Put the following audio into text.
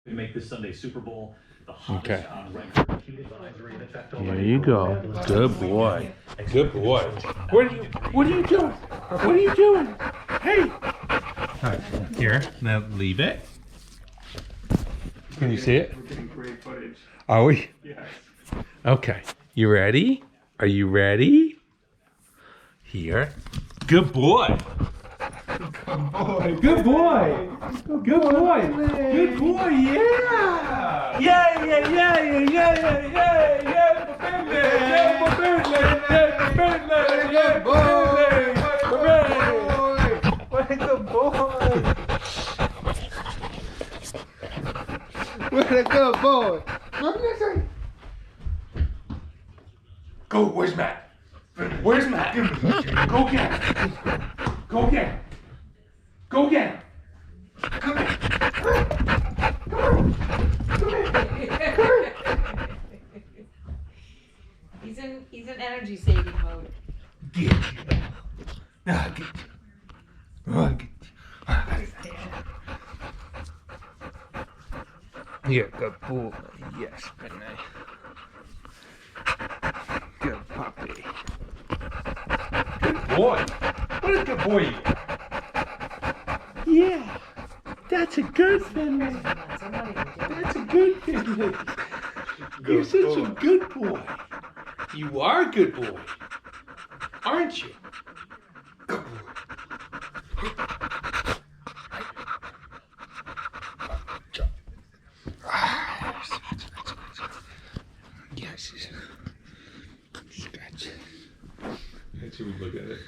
We make this Sunday Super Bowl the hottest on record. There you go. Good boy. Good boy. What are you doing? What are you doing? Hey. All right, here. Now leave it. Can you see it? We're getting great footage. Are we? Yes. Okay. You ready? Are you ready? Here. Good boy. Good boy. Good boy. Good boy. Good boy. Yeah. Yeah, yeah, yeah, yeah, yeah, yeah, yeah. Good boy. What a good boy. What a good boy. What did I say? Go. Where's Matt? Where's Matt? Go get him. Go get him. Go get him. Come here. He's in energy saving mode. Get you. Nah, get you. Oh, get you. Here, good boy. Yes, Renee. Good puppy. Good boy. What a good boy you are. Yeah. That's a good Finley. That's a good Finley. You're such a good boy. You are a good boy. Aren't you? Good boy. Yes. Scratch. Let's see, we look at it.